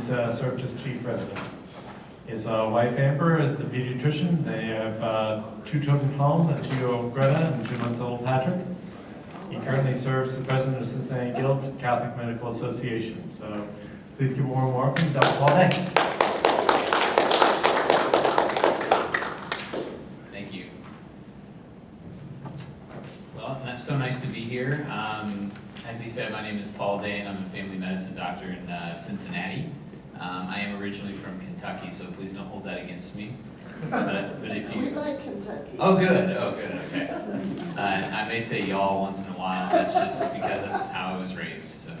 served as chief resident. His wife Amber is a pediatrician. They have 2 children at home, a 2-year-old Greta and 2-month-old Patrick. He currently serves as the president of Cincinnati Guild for the Catholic Medical Association. So please give a warm welcome to Dr. Paul Day. Thank you. Well, that's so nice to be here. As he said, my name is Paul Day, and I'm a family medicine doctor in Cincinnati. I am originally from Kentucky, so please don't hold that against me. But if you... We like Kentucky. Oh, good. Oh, good. Okay. I may say y'all once in a while. That's just because that's how I was raised. So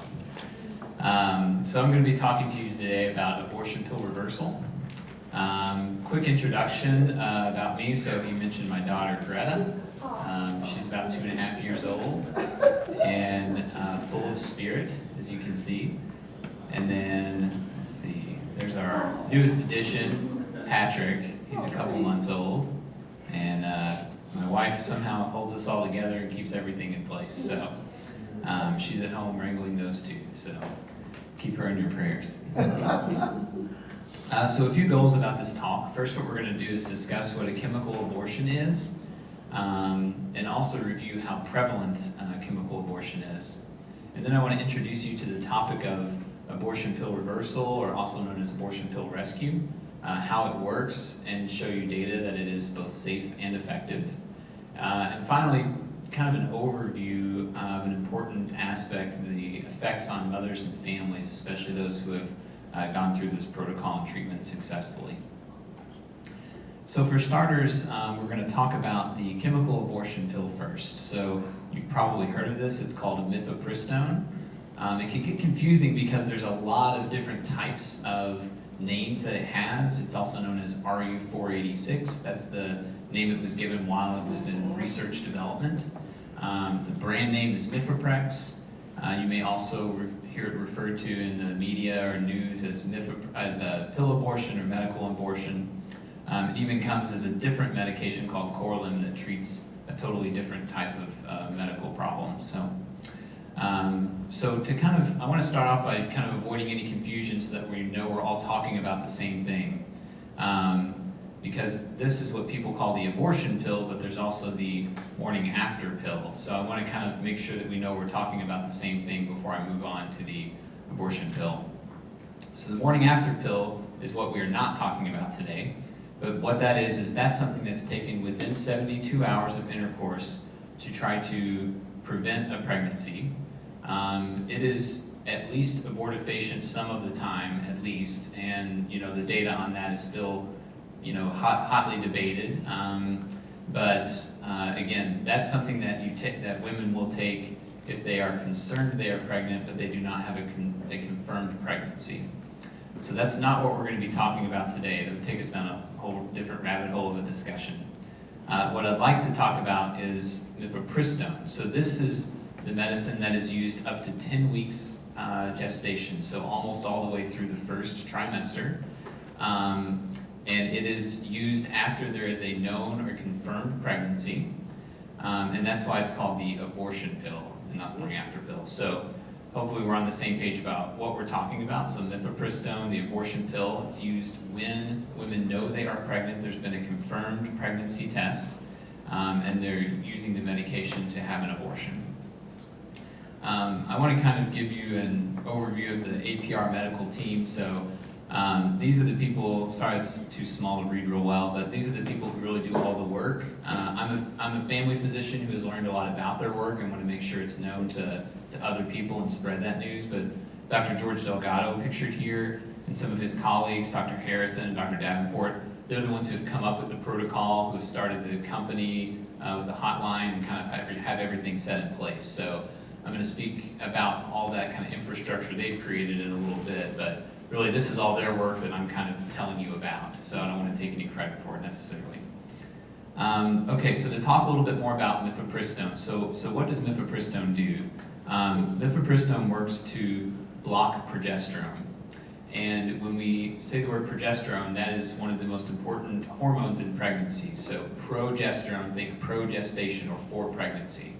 I'm going to be talking to you today about abortion pill reversal. Quick introduction about me. So he mentioned my daughter, Greta. She's about 2.5 years old and full of spirit, as you can see. And then, let's see, there's our newest addition, Patrick. He's a couple months old. And my wife somehow holds us all together and keeps everything in place. So she's at home wrangling those 2. So keep her in your prayers. So a few goals about this talk. First, what we're going to do is discuss what a chemical abortion is, and also review how prevalent chemical abortion is. And then I want to introduce you to the topic of abortion pill reversal, or also known as abortion pill rescue, how it works, and show you data that it is both safe and effective. And finally, kind of an overview of an important aspect, the effects on mothers and families, especially those who have gone through this protocol and treatment successfully. So for starters, we're going to talk about the chemical abortion pill first. So you've probably heard of this. It's called a mifepristone. It can get confusing because there's a lot of different types of names that it has. It's also known as RU486. That's the name it was given while it was in research development. The brand name is Mifeprex. You may also hear it referred to in the media or news as a pill abortion or medical abortion. It even comes as a different medication called Korlym that treats a totally different type of medical problem. So I want to start off by kind of avoiding any confusion so that we know we're all talking about the same thing. Because this is what people call the abortion pill, but there's also the morning after pill. So I want to kind of make sure that we know we're talking about the same thing before I move on to the abortion pill. So the morning after pill is what we are not talking about today. But what that is that's something that's taken within 72 hours of intercourse to try to prevent a pregnancy. It is at least abortifacient some of the time, at least, and the data on that is still hotly debated. Again, that's something that that women will take if they are concerned they are pregnant, but they do not have a confirmed pregnancy. So that's not what we're going to be talking about today. That would take us down a whole different rabbit hole of a discussion. What I'd like to talk about is mifepristone. So this is the medicine that is used up to 10 weeks gestation, so almost all the way through the first trimester. And it is used after there is a known or confirmed pregnancy. And that's why it's called the abortion pill and not the morning after pill. So hopefully we're on the same page about what we're talking about. So mifepristone, the abortion pill, it's used when women know they are pregnant, there's been a confirmed pregnancy test, and they're using the medication to have an abortion. I want to kind of give you an overview of the APR medical team. So these are the people, sorry it's too small to read real well, but these are the people who really do all the work. I'm a family physician who has learned a lot about their work and want to make sure it's known to other people and spread that news. But Dr. George Delgado, pictured here, and some of his colleagues, Dr. Harrison and Dr. Davenport, they're the ones who have come up with the protocol, who have started the company with the hotline and kind of have everything set in place. So I'm going to speak about all that kind of infrastructure they've created in a little bit, but really this is all their work that I'm kind of telling you about, so I don't want to take any credit for it necessarily. Okay, so to talk a little bit more about mifepristone. So what does mifepristone do? Mifepristone works to block progesterone. And when we say the word progesterone, that is one of the most important hormones in pregnancy. So progesterone, think progestation or for pregnancy.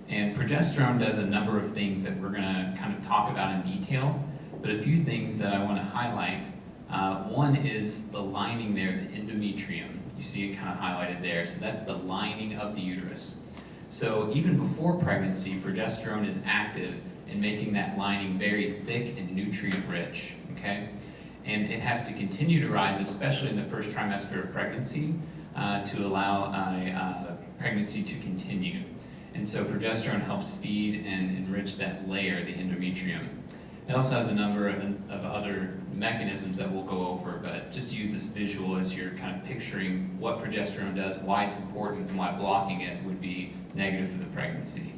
And progesterone does a number of things that we're going to kind of talk about in detail. But a few things that I want to highlight. One is the lining there, the endometrium. You see it kind of highlighted there. So that's the lining of the uterus. So even before pregnancy, progesterone is active in making that lining very thick and nutrient rich, okay? And it has to continue to rise, especially in the first trimester of pregnancy, to allow pregnancy to continue. And so progesterone helps feed and enrich that layer, the endometrium. It also has a number of other mechanisms that we'll go over, but just use this visual as you're kind of picturing what progesterone does, why it's important, and why blocking it would be negative for the pregnancy.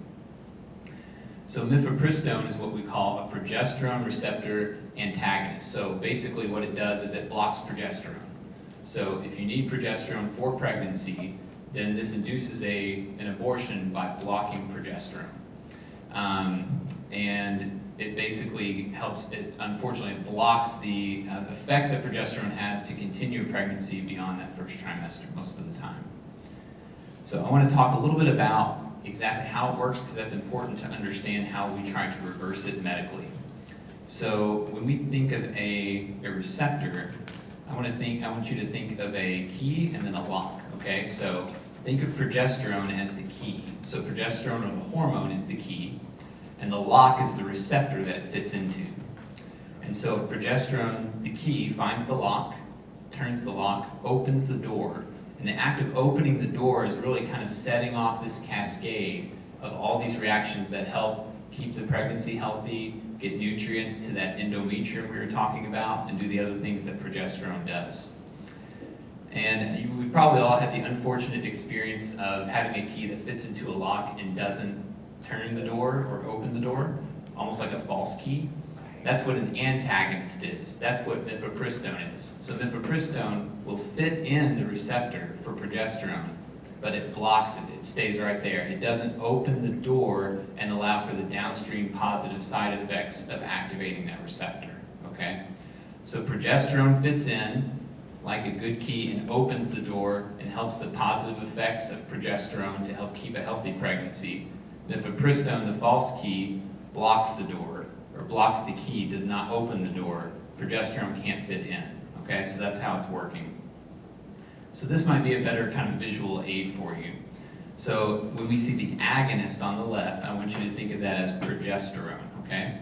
So mifepristone is what we call a progesterone receptor antagonist. So basically what it does is it blocks progesterone. So if you need progesterone for pregnancy, then this induces an abortion by blocking progesterone. And it basically helps, unfortunately it blocks the effects that progesterone has to continue a pregnancy beyond that first trimester most of the time. So I want to talk a little bit about exactly how it works, because that's important to understand how we try to reverse it medically. So when we think of a receptor, I want you to think of a key and then a lock, okay? So think of progesterone as the key. So progesterone, or the hormone, is the key, and the lock is the receptor that it fits into. And so if progesterone, the key, finds the lock, turns the lock, opens the door, and the act of opening the door is really kind of setting off this cascade of all these reactions that help keep the pregnancy healthy, get nutrients to that endometrium we were talking about, and do the other things that progesterone does. And we've probably all had the unfortunate experience of having a key that fits into a lock and doesn't turn the door or open the door, almost like a false key. That's what an antagonist is. That's what mifepristone is. So mifepristone will fit in the receptor for progesterone, but it blocks it. It stays right there. It doesn't open the door and allow for the downstream positive side effects of activating that receptor, okay? So progesterone fits in like a good key and opens the door and helps the positive effects of progesterone to help keep a healthy pregnancy. Mifepristone, the false key, blocks the door, or blocks the key, does not open the door. Progesterone can't fit in, okay? So that's how it's working. So this might be a better kind of visual aid for you. So when we see the agonist on the left, I want you to think of that as progesterone, okay?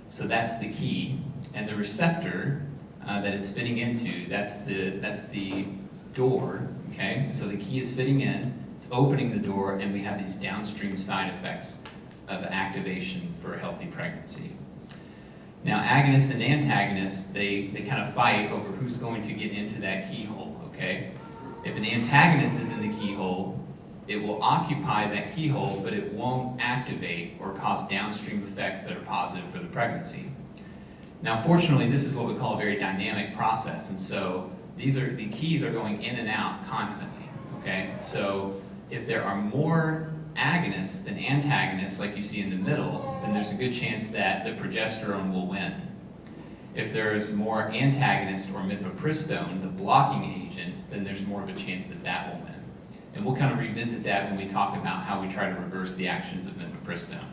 So that's the key, and the receptor that it's fitting into, that's the door, okay? So the key is fitting in, it's opening the door, and we have these downstream side effects of activation for a healthy pregnancy. Now, agonists and antagonists, they kind of fight over who's going to get into that keyhole, okay? If an antagonist is in the keyhole, it will occupy that keyhole, but it won't activate or cause downstream effects that are positive for the pregnancy. Now, fortunately, this is what we call a very dynamic process, and so the keys are going in and out constantly, okay? So if there are more agonists than antagonists, like you see in the middle, then there's a good chance that the progesterone will win. If there's more antagonist or mifepristone, the blocking agent, then there's more of a chance that that will win. And we'll kind of revisit that when we talk about how we try to reverse the actions of mifepristone.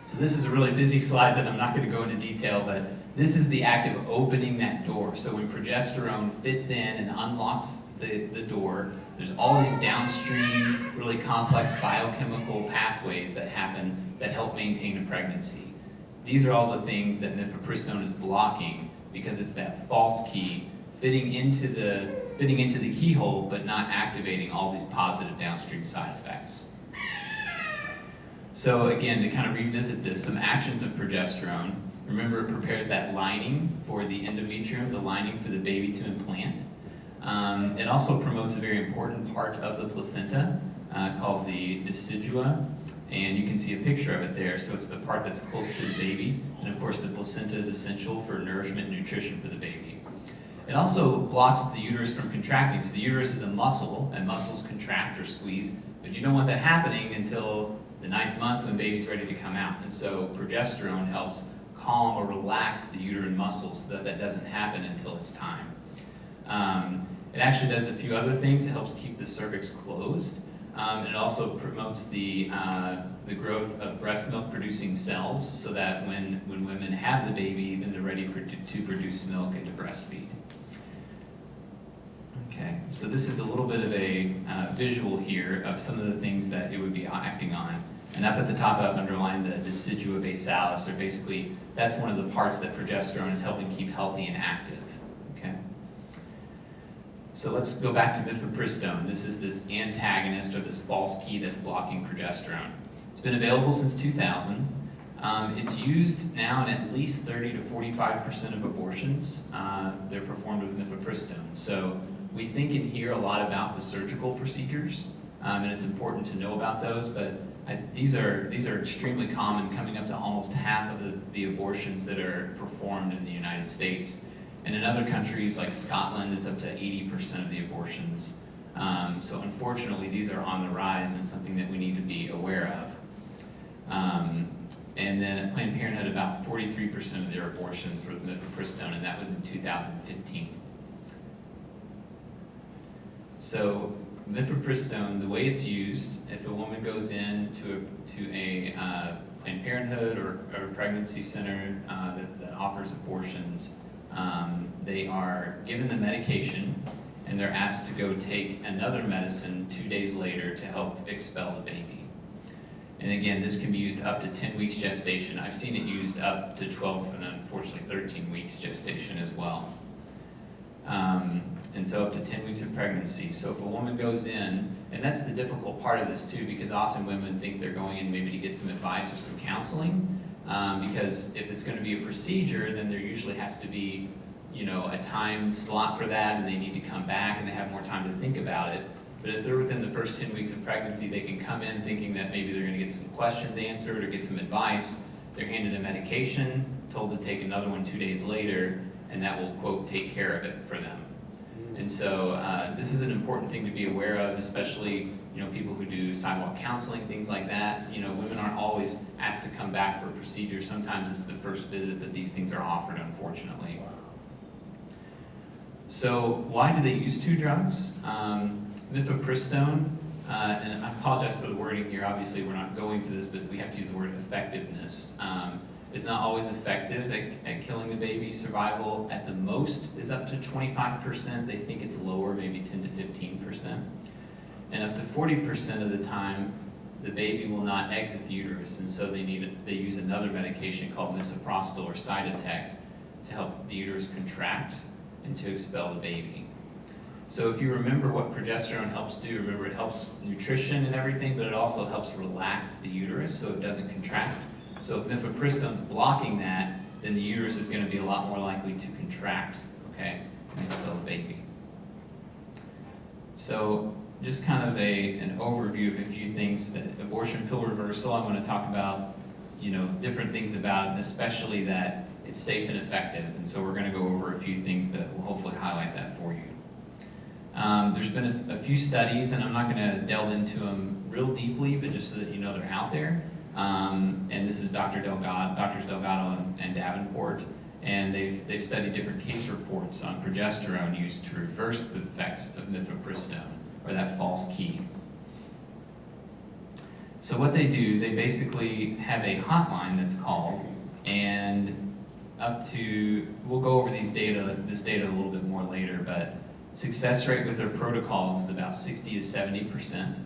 So this is a really busy slide that I'm not going to go into detail, but this is the act of opening that door. So when progesterone fits in and unlocks the door, there's all these downstream, really complex biochemical pathways that happen that help maintain a pregnancy. These are all the things that mifepristone is blocking because it's that false key fitting into the keyhole but not activating all these positive downstream side effects. So again, to kind of revisit this, some actions of progesterone. Remember, it prepares that lining for the endometrium, the lining for the baby to implant. It also promotes a very important part of the placenta called the decidua, and you can see a picture of it there. So it's the part that's close to the baby, and of course the placenta is essential for nourishment and nutrition for the baby. It also blocks the uterus from contracting. So the uterus is a muscle, and muscles contract or squeeze, but you don't want that happening until the 9th month when baby's ready to come out. And so progesterone helps calm or relax the uterine muscles so that that doesn't happen until it's time. It actually does a few other things. It helps keep the cervix closed. It also promotes the the growth of breast milk producing cells so that when women have the baby, then they're ready to produce milk and to breastfeed. Okay, so this is a little bit of a visual here of some of the things that it would be acting on. And up at the top, I've underlined the decidua basalis, or basically that's one of the parts that progesterone is helping keep healthy and active. Okay. So let's go back to mifepristone. This is this antagonist or this false key that's blocking progesterone. It's been available since 2000. It's used now in at least 30 to 45% of abortions. They're performed with mifepristone. So we think in here a lot about the surgical procedures, and it's important to know about those, but these are extremely common, coming up to almost half of the abortions that are performed in the United States. And in other countries like Scotland, it's up to 80% of the abortions. So unfortunately, these are on the rise and something that we need to be aware of. And then at Planned Parenthood, about 43% of their abortions were with mifepristone, and that was in 2015. So mifepristone, the way it's used, if a woman goes in to a Planned Parenthood or a pregnancy center that offers abortions, they are given the medication and they're asked to go take another medicine 2 days later to help expel the baby. And again, this can be used up to 10 weeks gestation. I've seen it used up to 12 and unfortunately 13 weeks gestation as well. And so up to 10 weeks of pregnancy. So if a woman goes in, and that's the difficult part of this too, because often women think they're going in maybe to get some advice or some counseling, because if it's going to be a procedure, then there usually has to be, a time slot for that, and they need to come back and they have more time to think about it. But if they're within the first 10 weeks of pregnancy, they can come in thinking that maybe they're going to get some questions answered or get some advice. They're handed a medication, told to take another one 2 days later, and that will, quote, take care of it for them. And so this is an important thing to be aware of, especially people who do sidewalk counseling, things like that. Women aren't always asked to come back for a procedure. Sometimes it's the first visit that these things are offered, unfortunately. So why do they use two drugs? Mifepristone, and I apologize for the wording here. Obviously, we're not going for this, but we have to use the word effectiveness. Is not always effective at killing the baby. Survival at the most is up to 25%. They think it's lower, maybe 10 to 15%. And up to 40% of the time, the baby will not exit the uterus, and so they use another medication called misoprostol or Cytotec to help the uterus contract and to expel the baby. So if you remember what progesterone helps do, remember it helps nutrition and everything, but it also helps relax the uterus so it doesn't contract. So if mifepristone's blocking that, then the uterus is going to be a lot more likely to contract, okay, and expel the baby. So just kind of an overview of a few things. That abortion pill reversal, I'm going to talk about, different things about it, and especially that it's safe and effective. And so we're going to go over a few things that will hopefully highlight that for you. There's been a few studies, and I'm not going to delve into them real deeply, but just so that you know they're out there. And this is Doctors Delgado and Davenport, and they've studied different case reports on progesterone used to reverse the effects of mifepristone, or that false key. So what they do, they basically have a hotline that's called, and we'll go over this data a little bit more later, but success rate with their protocols is about 60 to 70%.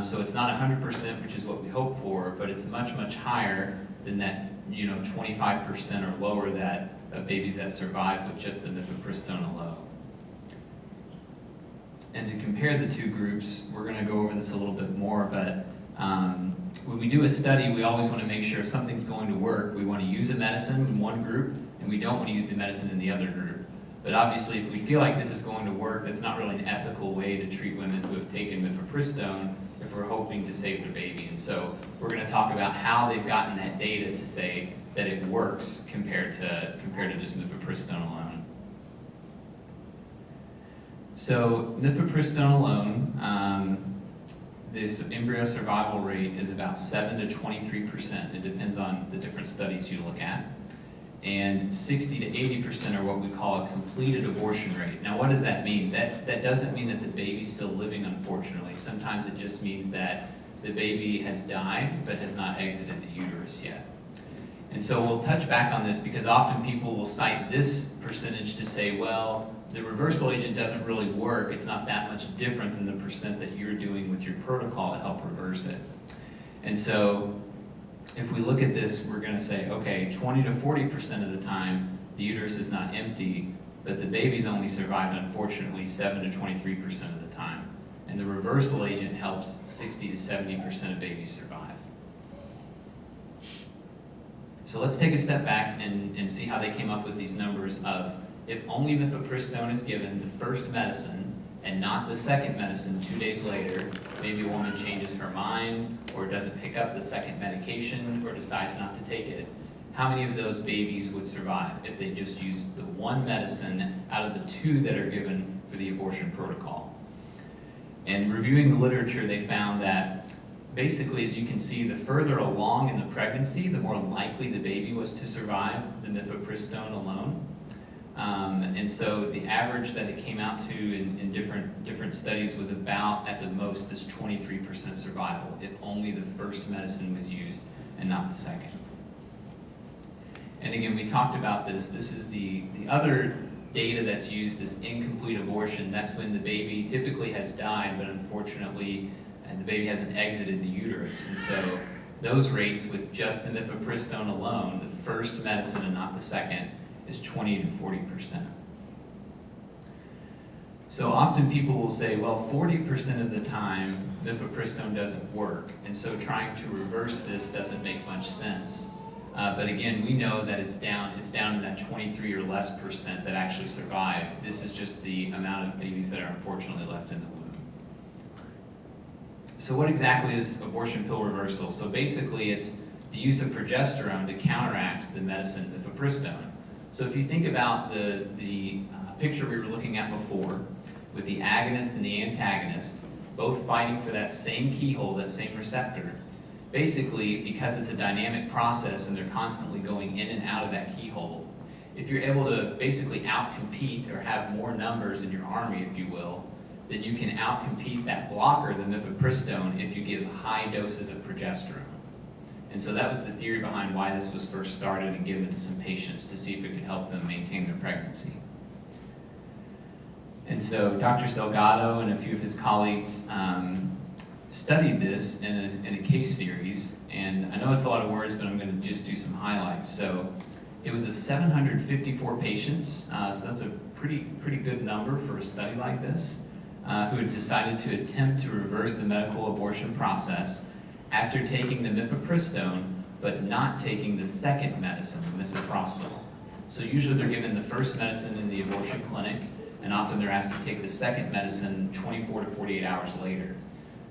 So it's not 100%, which is what we hope for, but it's much, much higher than that, 25% or lower that of babies that survive with just the mifepristone alone. And to compare the two groups, we're going to go over this a little bit more, but when we do a study, we always want to make sure if something's going to work, we want to use a medicine in one group, and we don't want to use the medicine in the other group. But obviously, if we feel like this is going to work, that's not really an ethical way to treat women who have taken mifepristone if we're hoping to save their baby. And so we're going to talk about how they've gotten that data to say that it works compared to just mifepristone alone. So mifepristone alone, this embryo survival rate is about 7 to 23%. It depends on the different studies you look at. And 60 to 80% are what we call a completed abortion rate. Now, what does that mean? That doesn't mean that the baby's still living, unfortunately. Sometimes it just means that the baby has died but has not exited the uterus yet. And so we'll touch back on this because often people will cite this percentage to say, well, the reversal agent doesn't really work. It's not that much different than the percent that you're doing with your protocol to help reverse it. And so if we look at this, we're going to say, okay, 20 to 40% of the time, the uterus is not empty, but the baby's only survived, unfortunately, 7 to 23% of the time. And the reversal agent helps 60 to 70% of babies survive. So let's take a step back and see how they came up with these numbers of if only mifepristone is given, the first medicine, and not the second medicine 2 days later, maybe a woman changes her mind or doesn't pick up the second medication or decides not to take it, how many of those babies would survive if they just used the one medicine out of the two that are given for the abortion protocol? And reviewing the literature, they found that basically, as you can see, the further along in the pregnancy, the more likely the baby was to survive the mifepristone alone. And so the average that it came out to in different studies was about, at the most, this 23% survival if only the first medicine was used and not the second. And again, we talked about this. This is the other data that's used, this incomplete abortion. That's when the baby typically has died, but unfortunately, the baby hasn't exited the uterus. And so those rates with just the mifepristone alone, the first medicine and not the second, is 20 to 40%. So often people will say, well, 40% of the time, mifepristone doesn't work, and so trying to reverse this doesn't make much sense. But again, we know that it's down in that 23 or less percent that actually survive. This is just the amount of babies that are unfortunately left in the womb. So what exactly is abortion pill reversal? So basically it's the use of progesterone to counteract the medicine mifepristone. So if you think about the picture we were looking at before, with the agonist and the antagonist, both fighting for that same keyhole, that same receptor, basically, because it's a dynamic process and they're constantly going in and out of that keyhole, if you're able to basically outcompete or have more numbers in your army, if you will, then you can outcompete that blocker, the mifepristone, if you give high doses of progesterone. And so that was the theory behind why this was first started and given to some patients to see if it could help them maintain their pregnancy. And so Dr. Delgado and a few of his colleagues studied this in a case series, and I know it's a lot of words, but I'm going to just do some highlights. So it was 754 patients, so that's a pretty good number for a study like this, who had decided to attempt to reverse the medical abortion process after taking the mifepristone, but not taking the second medicine, misoprostol. So usually they're given the first medicine in the abortion clinic, and often they're asked to take the second medicine 24 to 48 hours later.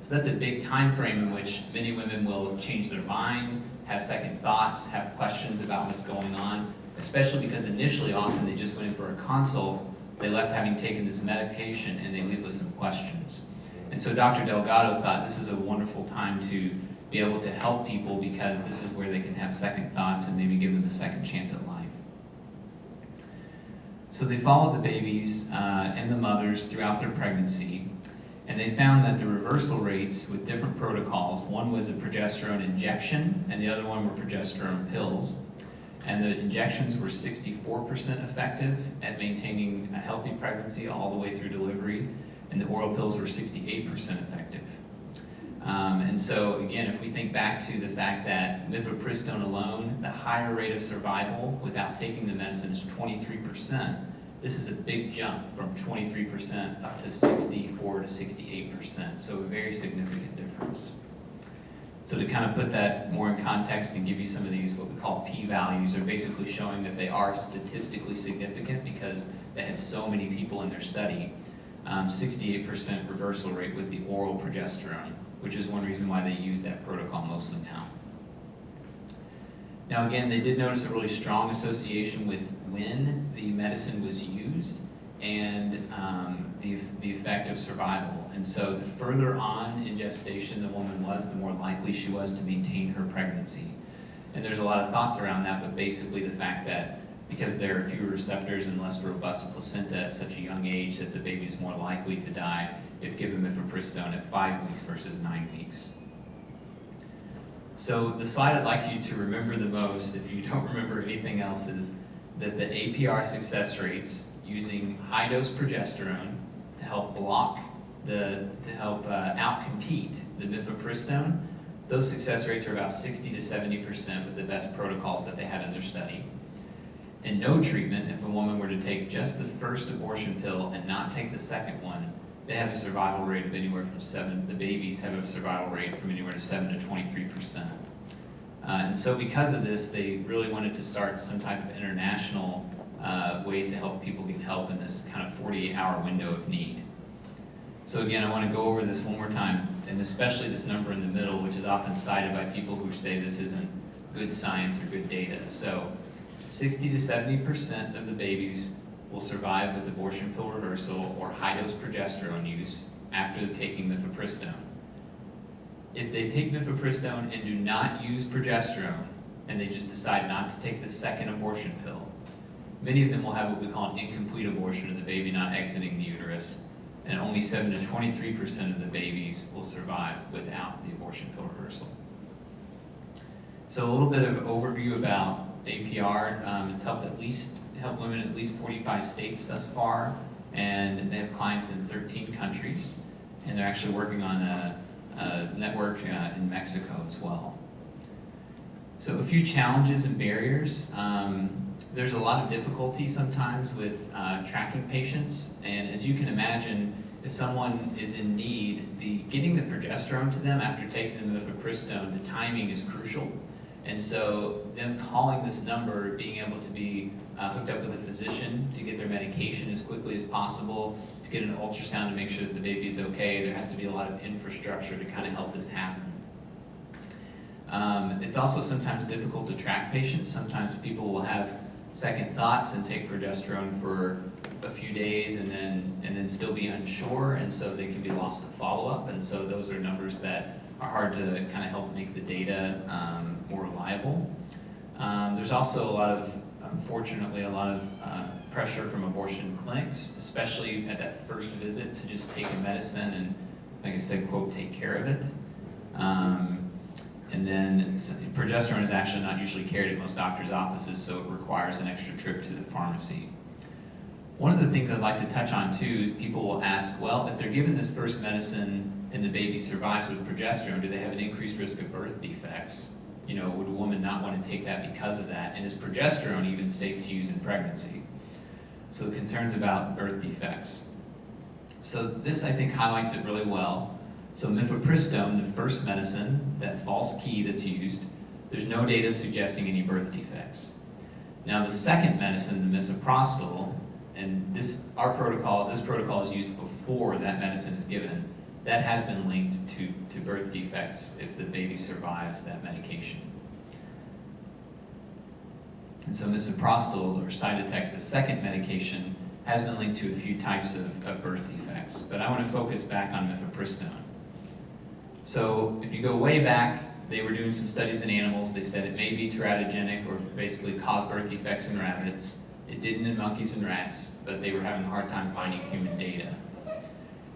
So that's a big time frame in which many women will change their mind, have second thoughts, have questions about what's going on, especially because initially often they just went in for a consult, they left having taken this medication, and they leave with some questions. And so Dr. Delgado thought this is a wonderful time to be able to help people because this is where they can have second thoughts and maybe give them a second chance at life. So they followed the babies and the mothers throughout their pregnancy, and they found that the reversal rates with different protocols, one was a progesterone injection and the other one were progesterone pills. And the injections were 64% effective at maintaining a healthy pregnancy all the way through delivery, and the oral pills were 68% effective. And so again, if we think back to the fact that mifepristone alone, the higher rate of survival without taking the medicine is 23%, this is a big jump from 23% up to 64 to 68%, so a very significant difference. So to kind of put that more in context and give you some of these what we call p-values, are basically showing that they are statistically significant because they had so many people in their study. 68% reversal rate with the oral progesterone, which is one reason why they use that protocol mostly now. Now again, they did notice a really strong association with when the medicine was used and the effect of survival. And so the further on in gestation the woman was, the more likely she was to maintain her pregnancy. And there's a lot of thoughts around that, but basically the fact that because there are fewer receptors and less robust placenta at such a young age, that the baby is more likely to die if given mifepristone at 5 weeks versus 9 weeks. So the slide I'd like you to remember the most, if you don't remember anything else, is that the APR success rates using high-dose progesterone to help outcompete the mifepristone, those success rates are about 60 to 70% with the best protocols that they had in their study. And no treatment, if a woman were to take just the first abortion pill and not take the second one, they have a survival rate of anywhere from the babies have a survival rate from anywhere to 7 to 23%. And so because of this, they really wanted to start some type of international way to help people get help in this kind of 48-hour window of need. So again, I want to go over this one more time, and especially this number in the middle, which is often cited by people who say this isn't good science or good data. So 60 to 70% of the babies will survive with abortion pill reversal or high-dose progesterone use after taking mifepristone. If they take mifepristone and do not use progesterone, and they just decide not to take the second abortion pill, many of them will have what we call an incomplete abortion of the baby not exiting the uterus, and only 7 to 23% of the babies will survive without the abortion pill reversal. So a little bit of overview about APR. It's helped women in at least 45 states thus far, and they have clients in 13 countries, and they're actually working on a network in Mexico as well. So a few challenges and barriers. There's a lot of difficulty sometimes with tracking patients, and as you can imagine, if someone is in need, getting the progesterone to them after taking the mifepristone, the timing is crucial. And so them calling this number, being able to be hooked up with a physician to get their medication as quickly as possible, to get an ultrasound to make sure that the baby is okay, there has to be a lot of infrastructure to kind of help this happen. It's also sometimes difficult to track patients. Sometimes people will have second thoughts and take progesterone for a few days and then still be unsure, and so they can be lost to follow-up, and so those are numbers that are hard to kind of help make the data more reliable. There's also unfortunately a lot of pressure from abortion clinics, especially at that first visit, to just take a medicine and, like I said, quote, take care of it. And then progesterone is actually not usually carried at most doctors' offices, so it requires an extra trip to the pharmacy. One of the things I'd like to touch on too is people will ask, well, if they're given this first medicine and the baby survives with progesterone, do they have an increased risk of birth defects? Would a woman not want to take that because of that? And is progesterone even safe to use in pregnancy? So the concerns about birth defects. So this, I think, highlights it really well. So mifepristone, the first medicine, that false key that's used, there's no data suggesting any birth defects. Now the second medicine, the misoprostol, and this protocol is used before that medicine is given, that has been linked to birth defects if the baby survives that medication. And so misoprostol, or Cytotec, the second medication, has been linked to a few types of birth defects. But I want to focus back on mifepristone. So if you go way back, they were doing some studies in animals. They said it may be teratogenic or basically cause birth defects in rabbits. It didn't in monkeys and rats, but they were having a hard time finding human data.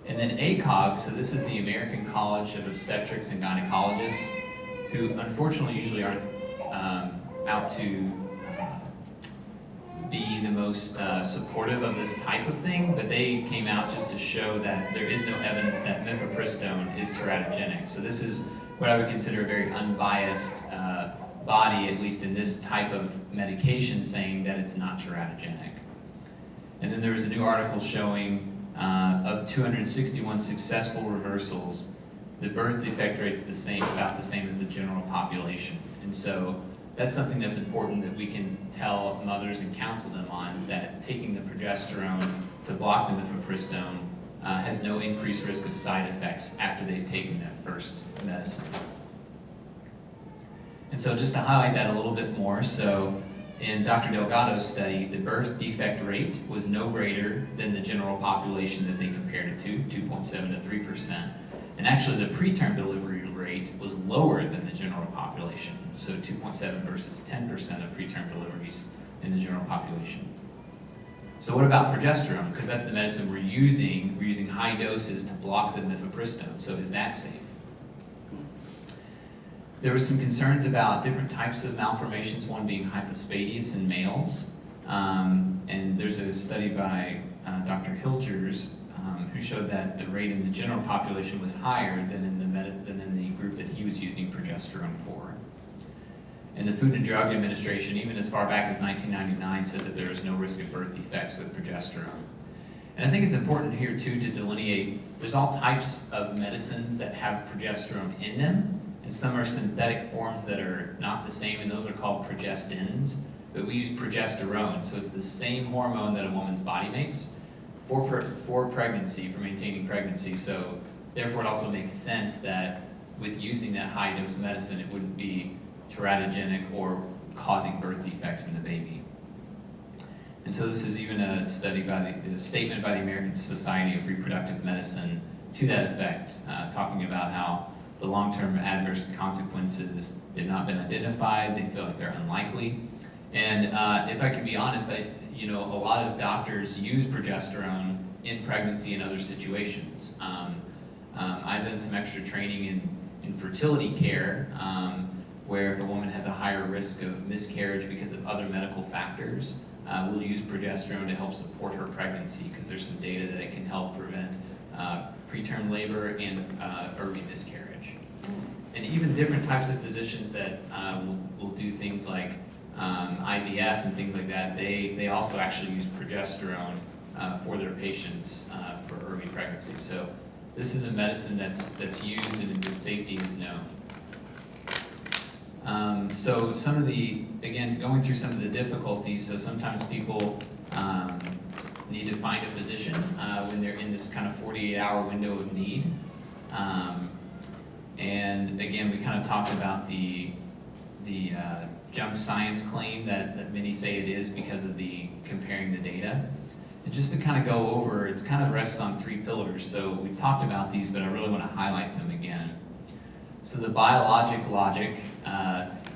And then ACOG, so this is the American College of Obstetrics and Gynecologists, who unfortunately usually aren't out to be the most supportive of this type of thing, but they came out just to show that there is no evidence that mifepristone is teratogenic. So this is what I would consider a very unbiased body, at least in this type of medication, saying that it's not teratogenic. And then there was a new article showing of 261 successful reversals, the birth defect rate's about the same as the general population. And so that's something that's important that we can tell mothers and counsel them on, that taking the progesterone to block the mifepristone has no increased risk of side effects after they've taken that first medicine. And so just to highlight that a little bit more, so in Dr. Delgado's study, the birth defect rate was no greater than the general population that they compared it to, 2.7 to 3%. And actually the preterm delivery rate was lower than the general population, so 2.7 versus 10% of preterm deliveries in the general population. So what about progesterone? Because that's the medicine we're using. We're using high doses to block the mifepristone, so is that safe? There were some concerns about different types of malformations, one being hypospadias in males. And there's a study by Dr. Hilgers who showed that the rate in the general population was higher than in the group that he was using progesterone for. And the Food and Drug Administration, even as far back as 1999, said that there is no risk of birth defects with progesterone. And I think it's important here too to delineate, there's all types of medicines that have progesterone in them, and some are synthetic forms that are not the same, and those are called progestins. But we use progesterone, so it's the same hormone that a woman's body makes for pregnancy, for maintaining pregnancy. So therefore it also makes sense that with using that high dose medicine, it wouldn't be teratogenic or causing birth defects in the baby. And so this is even a study by the statement by the American Society of Reproductive Medicine to that effect, talking about how the long-term adverse consequences have not been identified. They feel like they're unlikely. And if I can be honest, a lot of doctors use progesterone in pregnancy and other situations. I've done some extra training in fertility care, where if a woman has a higher risk of miscarriage because of other medical factors, we'll use progesterone to help support her pregnancy because there's some data that it can help prevent preterm labor and early miscarriage. And even different types of physicians that will do things like IVF and things like that, they also actually use progesterone for their patients for early pregnancy. So this is a medicine that's used and the safety is known. So some of again, going through some of the difficulties, so sometimes people need to find a physician when they're in this kind of 48-hour window of need. And again, we kind of talked about the junk science claim that many say it is because of the comparing the data. And just to kind of go over, it's kind of rests on 3 pillars. So we've talked about these, but I really want to highlight them again. So the biologic logic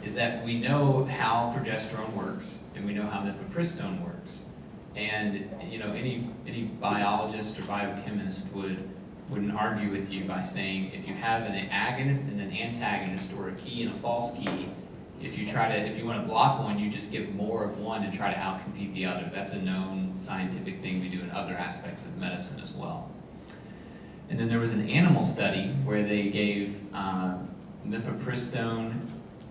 is that we know how progesterone works and we know how mifepristone works. And any biologist or biochemist wouldn't argue with you by saying if you have an agonist and an antagonist or a key and a false key, if you want to block one, you just give more of one and try to outcompete the other. That's a known scientific thing we do in other aspects of medicine as well. And then there was an animal study where they gave mifepristone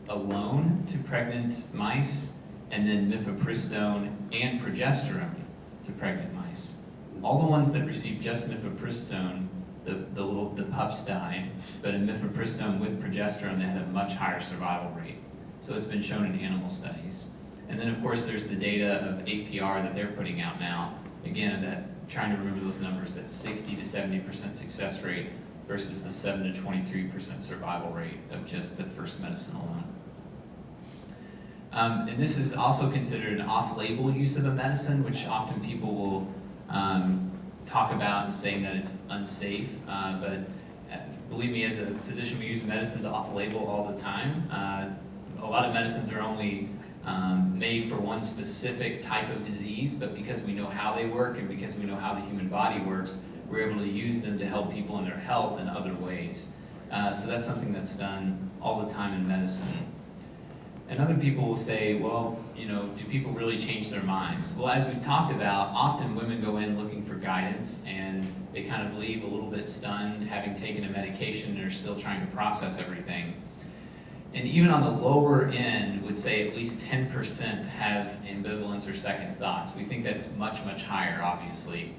alone to pregnant mice, and then mifepristone and progesterone to pregnant mice. All the ones that received just mifepristone, the pups died, but in mifepristone with progesterone, they had a much higher survival rate. So it's been shown in animal studies. And then of course there's the data of APR that they're putting out now. Again, trying to remember those numbers, that 60 to 70% success rate versus the 7 to 23% survival rate of just the first medicine alone. And this is also considered an off-label use of a medicine, which often people will talk about and saying that it's unsafe. But believe me, as a physician, we use medicines off-label all the time. A lot of medicines are only made for one specific type of disease, but because we know how they work and because we know how the human body works, we're able to use them to help people in their health in other ways. So that's something that's done all the time in medicine. And other people will say, well, do people really change their minds? Well, as we've talked about, often women go in looking for guidance and they kind of leave a little bit stunned, having taken a medication and are still trying to process everything. And even on the lower end, would say at least 10% have ambivalence or second thoughts. We think that's much, much higher, obviously.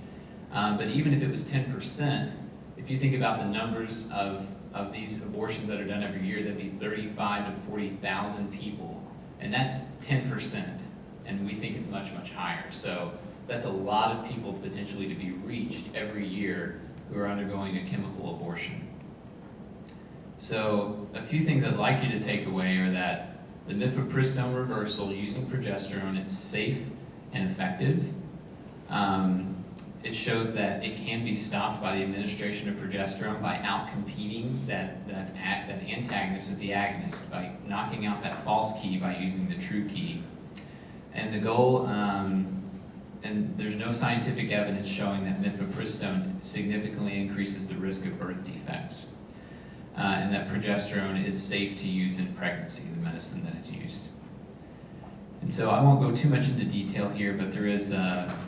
But even if it was 10%, if you think about the numbers of these abortions that are done every year, that'd be 35 to 40,000 people. And that's 10%. And we think it's much, much higher. So that's a lot of people potentially to be reached every year who are undergoing a chemical abortion. So a few things I'd like you to take away are that the mifepristone reversal using progesterone, it's safe and effective. It shows that it can be stopped by the administration of progesterone by outcompeting that antagonist with the agonist, by knocking out that false key by using the true key. And the goal, and there's no scientific evidence showing that mifepristone significantly increases the risk of birth defects. and that progesterone is safe to use in pregnancy, the medicine that is used. And so I won't go too much into detail here, but there is,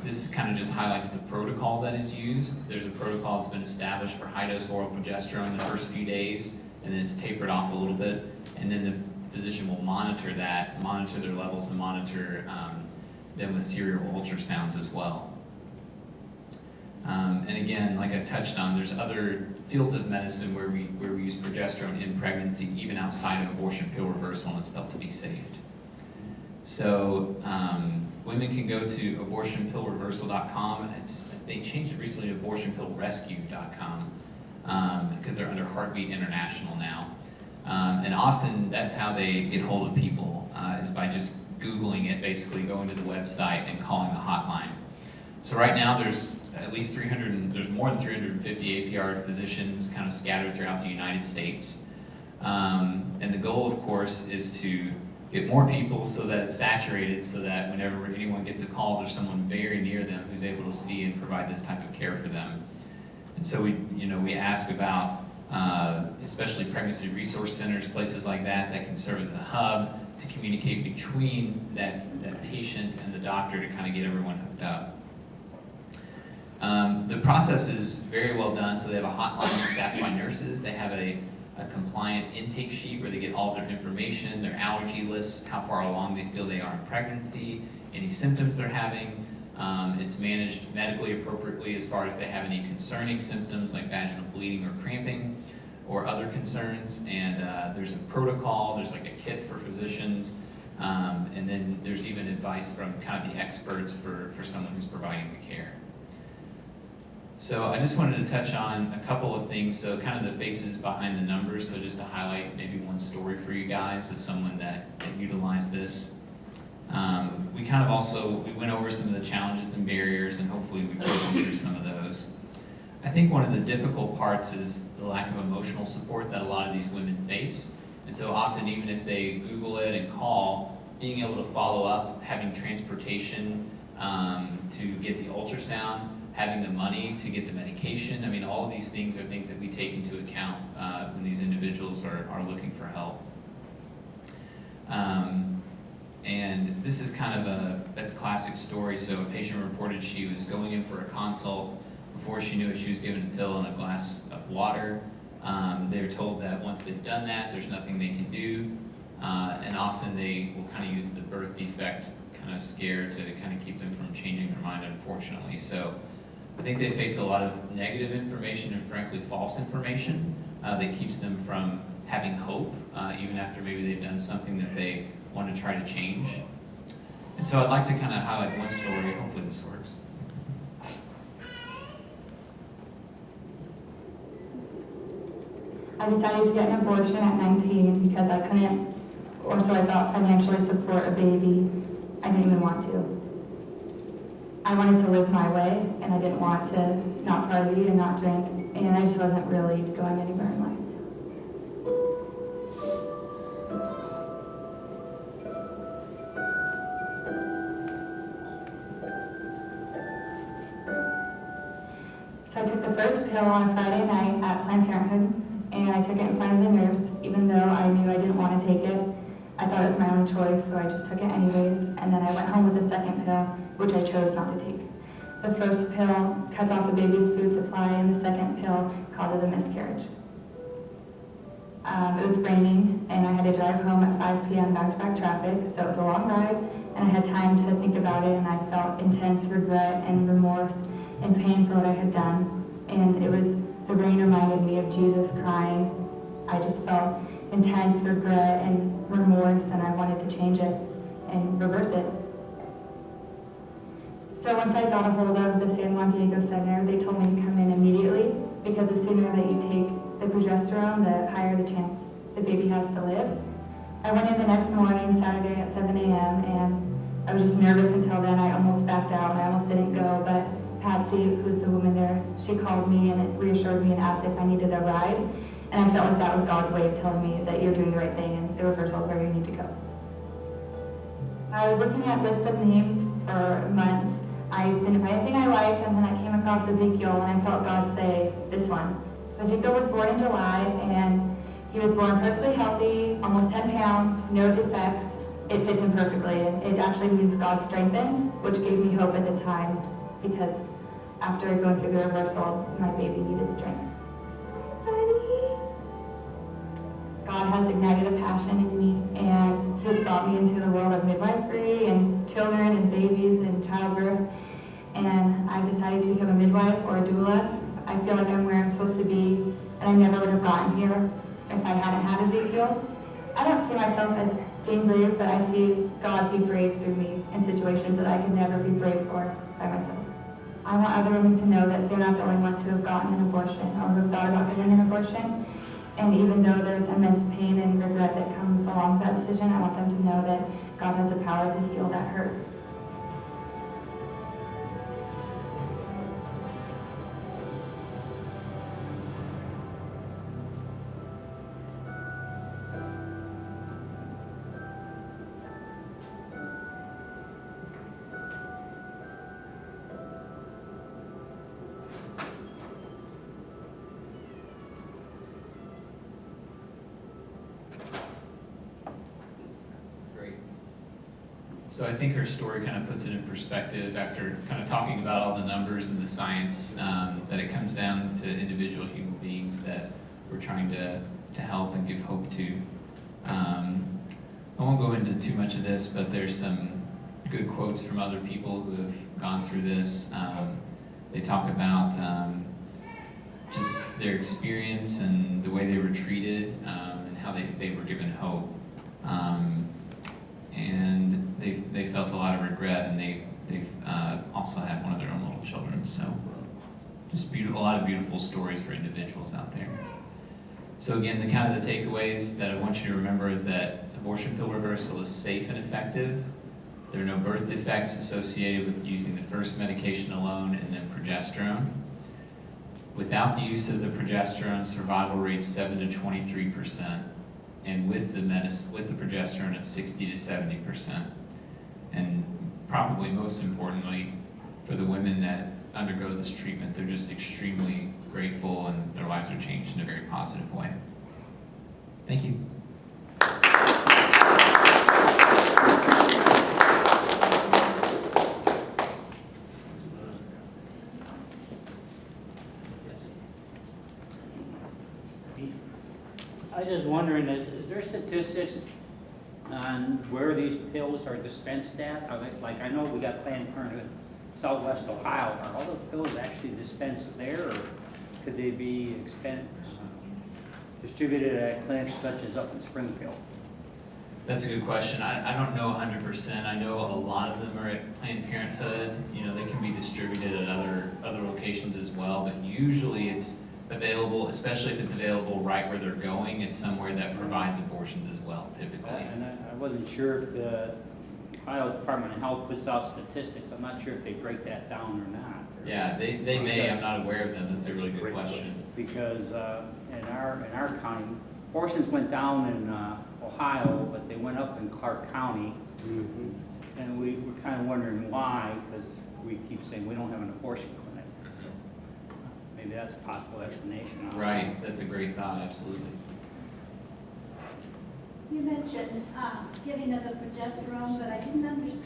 this kind of just highlights the protocol that is used. There's a protocol that's been established for high-dose oral progesterone the first few days, and then it's tapered off a little bit, and then the physician will monitor that, monitor their levels, and monitor them with serial ultrasounds as well. And again, like I touched on, there's other fields of medicine where we use progesterone in pregnancy, even outside of abortion pill reversal, and it's felt to be safe. So women can go to abortionpillreversal.com. They changed it recently to abortionpillrescue.com because they're under Heartbeat International now. And often that's how they get hold of people, is by just Googling it, basically going to the website and calling the hotline. So right now there's at least there's more than 350 APR physicians kind of scattered throughout the United States. And the goal, of course, is to get more people so that it's saturated, so that whenever anyone gets a call, there's someone very near them who's able to see and provide this type of care for them. And so we ask about, especially pregnancy resource centers, places like that can serve as a hub to communicate between that patient and the doctor to kind of get everyone hooked up. The process is very well done. So they have a hotline staffed by nurses. They have a compliant intake sheet where they get all of their information, their allergy lists, how far along they feel they are in pregnancy, any symptoms they're having. It's managed medically appropriately as far as they have any concerning symptoms like vaginal bleeding or cramping or other concerns. And there's a protocol, there's like a kit for physicians, and then there's even advice from kind of the experts for someone who's providing the care. So I just wanted to touch on a couple of things, so kind of the faces behind the numbers, so just to highlight maybe one story for you guys of someone that utilized this. We kind of we went over some of the challenges and barriers, and hopefully we broke through some of those. I think one of the difficult parts is the lack of emotional support that a lot of these women face. And so often, even if they Google it and call, being able to follow up, having transportation to get the ultrasound, having the money to get the medication. I mean, all of these things are things that we take into account when these individuals are looking for help. And this is kind of a classic story. So a patient reported she was going in for a consult. Before she knew it, she was given a pill and a glass of water. They were told that once they've done that, there's nothing they can do. And often they will kind of use the birth defect kind of scare to kind of keep them from changing their mind, unfortunately. So I think they face a lot of negative information and frankly false information that keeps them from having hope, even after maybe they've done something that they want to try to change. And so I'd like to kind of highlight one story. Hopefully this works. I decided to get an abortion at 19 because I couldn't, or so I thought, financially support a baby. I didn't even want to. I wanted to live my way, and I didn't want to not party and not drink, and I just wasn't really going anywhere in life. So I took the first pill on a Friday night at Planned Parenthood, and I took it in front of the nurse, even though I knew I didn't want to take it. I thought it was my only choice, so I just took it anyways, and then I went home with the second pill, which I chose not to take. The first pill cuts off the baby's food supply, and the second pill causes a miscarriage. It was raining, and I had to drive home at 5 p.m. back-to-back traffic, so it was a long ride, and I had time to think about it, and I felt intense regret and remorse and pain for what I had done. And it was, the rain reminded me of Jesus crying. I just felt intense regret and remorse, and I wanted to change it and reverse it. So once I got a hold of the San Juan Diego Center, they told me to come in immediately, because the sooner that you take the progesterone, the higher the chance the baby has to live. I went in the next morning, Saturday at 7 a.m., and I was just nervous until then. I almost backed out, and I almost didn't go, but Patsy, who's the woman there, she called me and reassured me and asked if I needed a ride. And I felt like that was God's way of telling me that you're doing the right thing and the reversal is where you need to go. I was looking at lists of names for months. I didn't find anything I liked, and then I came across Ezekiel, and I felt God say, this one. Ezekiel was born in July, and He was born perfectly healthy, almost 10 pounds, no defects. It fits him perfectly. It actually means God strengthens, which gave me hope at the time because after going through the reversal, my baby needed strength. God has ignited a passion in me, and He's brought me into the world of midwifery and children and babies and childbirth. And I decided to become a midwife or a doula. I feel like I'm where I'm supposed to be, and I never would have gotten here if I hadn't had Ezekiel. I don't see myself as being brave, but I see God be brave through me in situations that I could never be brave for by myself. I want other women to know that they're not the only ones who have gotten an abortion or who have thought about getting an abortion. And even though there's immense pain and regret that comes along with that decision, I want them to know that God has the power to heal that hurt. Great. So I think her story kind of puts it in perspective after kind of talking about all the numbers and the science, that it comes down to individual human beings that we're trying to help and give hope to. I won't go into too much of this, but there's some good quotes from other people who have gone through this. They talk about just their experience and the way they were treated, and how they were given hope. And they felt a lot of regret, and they've also had one of their own little children. So just a lot of beautiful stories for individuals out there. So again, the kind of the takeaways that I want you to remember is that abortion pill reversal is safe and effective. There are no birth defects associated with using the first medication alone and then progesterone. Without the use of the progesterone, survival rate's 7 to 23%, and with the progesterone, it's 60 to 70%. And probably most importantly, for the women that undergo this treatment, they're just extremely grateful and their lives are changed in a very positive way. Thank you. I was just wondering, is there statistics on where these pills are dispensed at? Like, I know we got Planned Parenthood Southwest Ohio. Are all the pills actually dispensed there, or could they be distributed at clinics such as up in Springfield? That's a good question. I don't know 100%. I know a lot of them are at Planned Parenthood. You know, they can be distributed at other locations as well, but usually it's available, especially if it's available right where they're going. It's somewhere that provides abortions as well, typically. And I wasn't sure if the Ohio Department of Health puts out statistics. I'm not sure if they break that down or not. Yeah, they may. I'm not aware of them. That's a really good question. Because in our county, abortions went down in Ohio, but they went up in Clark County. Mm-hmm. And we were kind of wondering why, because we keep saying we don't have an abortion clinic. Maybe that's a possible explanation. Right, that's a great thought, absolutely. You mentioned giving of the progesterone, but I didn't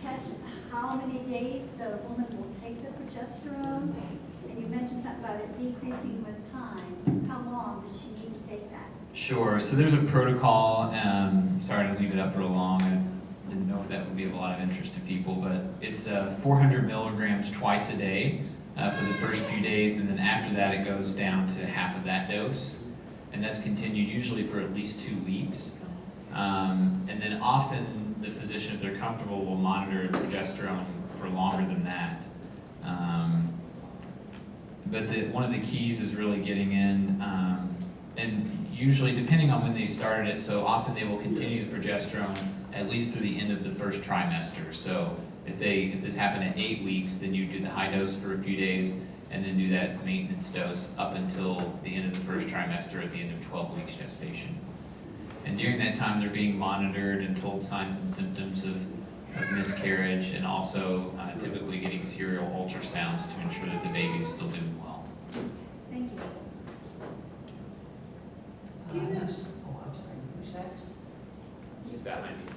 catch how many days the woman will take the progesterone. And you mentioned something about it decreasing with time. How long does she need to take that? Sure, so there's a protocol. Sorry to leave it up real long. I didn't know if that would be of a lot of interest to people, but it's 400 milligrams twice a day for the first few days, and then after that it goes down to half of that dose. And that's continued usually for at least 2 weeks. And then often the physician, if they're comfortable, will monitor progesterone for longer than that. But one of the keys is really getting in, and usually depending on when they started it, so often they will continue the progesterone at least through the end of the first trimester. So if this happened at 8 weeks, then you do the high dose for a few days, and then do that maintenance dose up until the end of the first trimester at the end of 12 weeks gestation. And during that time, they're being monitored and told signs and symptoms of miscarriage, and also typically getting serial ultrasounds to ensure that the baby is still doing well. Thank you. Yes. that might be.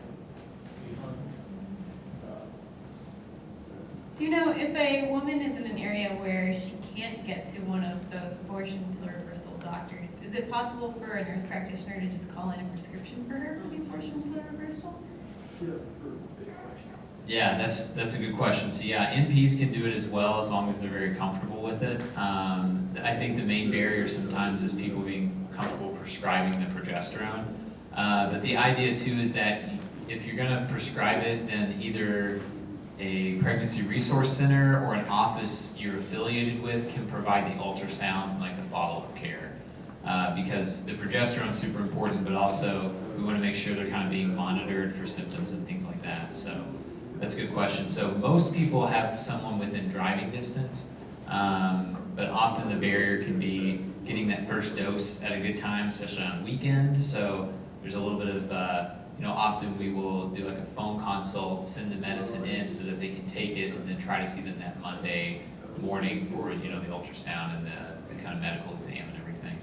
Do you know if a woman is in an area where she can't get to one of those abortion pill reversal doctors, is it possible for a nurse practitioner to just call in a prescription for her for the abortion pill reversal? Yeah, that's a good question. So yeah, NPs can do it as well as long as they're very comfortable with it. I think the main barrier sometimes is people being comfortable prescribing the progesterone. But the idea too is that if you're going to prescribe it, then either a pregnancy resource center or an office you're affiliated with can provide the ultrasounds and like the follow-up care. Because the progesterone is super important, but also we want to make sure they're kind of being monitored for symptoms and things like that. So that's a good question. So most people have someone within driving distance, but often the barrier can be getting that first dose at a good time, especially on a weekend. So there's a little bit of, often we will do like a phone consult, send the medicine in so that they can take it, and then try to see them that Monday morning for, the ultrasound and the kind of medical exam and everything.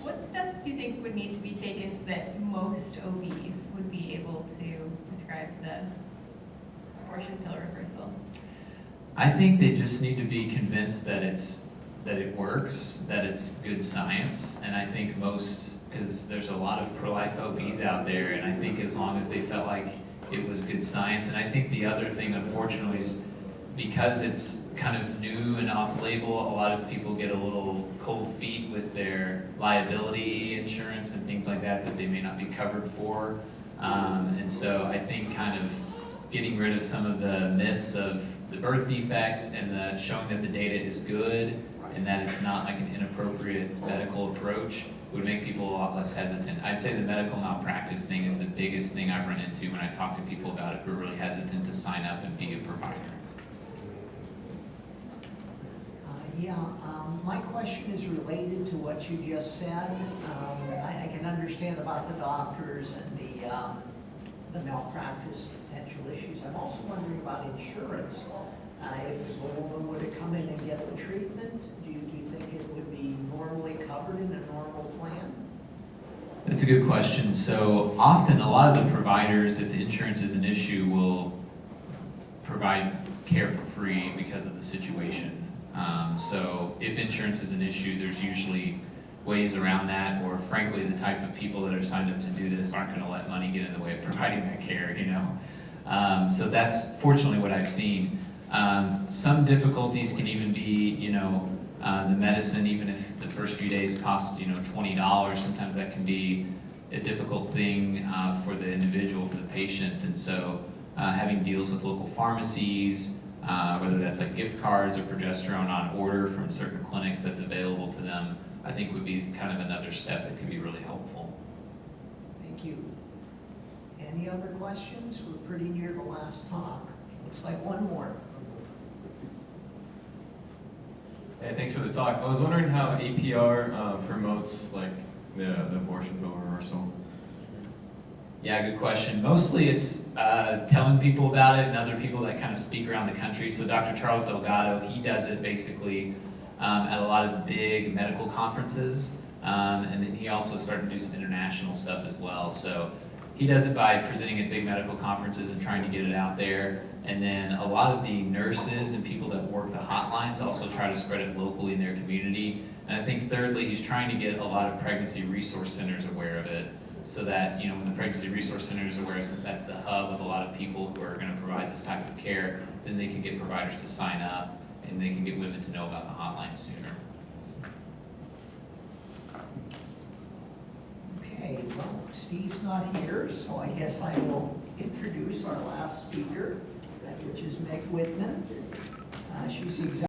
What steps do you think would need to be taken so that most OBs would be able to prescribe the abortion pill reversal? I think they just need to be convinced that it works, that it's good science, and I think because there's a lot of pro-life OBs out there, and I think as long as they felt like it was good science, and I think the other thing, unfortunately, is because it's kind of new and off-label, a lot of people get a little cold feet with their liability insurance and things like that they may not be covered for, and so I think kind of getting rid of some of the myths of the birth defects and showing that the data is good and that it's not like an inappropriate medical approach would make people a lot less hesitant. I'd say the medical malpractice thing is the biggest thing I've run into when I talk to people about it who are really hesitant to sign up and be a provider. My question is related to what you just said. I can understand about the doctors and the malpractice potential issues. I'm also wondering about insurance. If a woman were to come in and get the treatment, do you think it would be normally covered in a normal plan? That's a good question. So often a lot of the providers, if the insurance is an issue, will provide care for free because of the situation. So if insurance is an issue, there's usually ways around that, or frankly, the type of people that are signed up to do this aren't going to let money get in the way of providing that care, So that's fortunately what I've seen. Some difficulties can even be, the medicine, even if the first few days cost, $20, sometimes that can be a difficult thing for the individual, for the patient. And so having deals with local pharmacies, whether that's like gift cards or progesterone on order from certain clinics that's available to them, I think would be kind of another step that could be really helpful. Thank you. Any other questions? We're pretty near the last talk. Looks like one more. Hey, thanks for the talk. I was wondering how APR promotes like the abortion pill reversal. Yeah, good question. Mostly it's telling people about it and other people that kind of speak around the country. So Dr. Charles Delgado, he does it basically at a lot of big medical conferences. And then he also started to do some international stuff as well. So he does it by presenting at big medical conferences and trying to get it out there. And then a lot of the nurses and people that work the hotlines also try to spread it locally in their community. And I think thirdly, he's trying to get a lot of pregnancy resource centers aware of it, so that, when the pregnancy resource center is aware, since that's the hub of a lot of people who are going to provide this type of care, then they can get providers to sign up and they can get women to know about the hotline sooner. Okay, well, Steve's not here, so I guess I will introduce our last speaker, which is Meg Whitman. She's the executive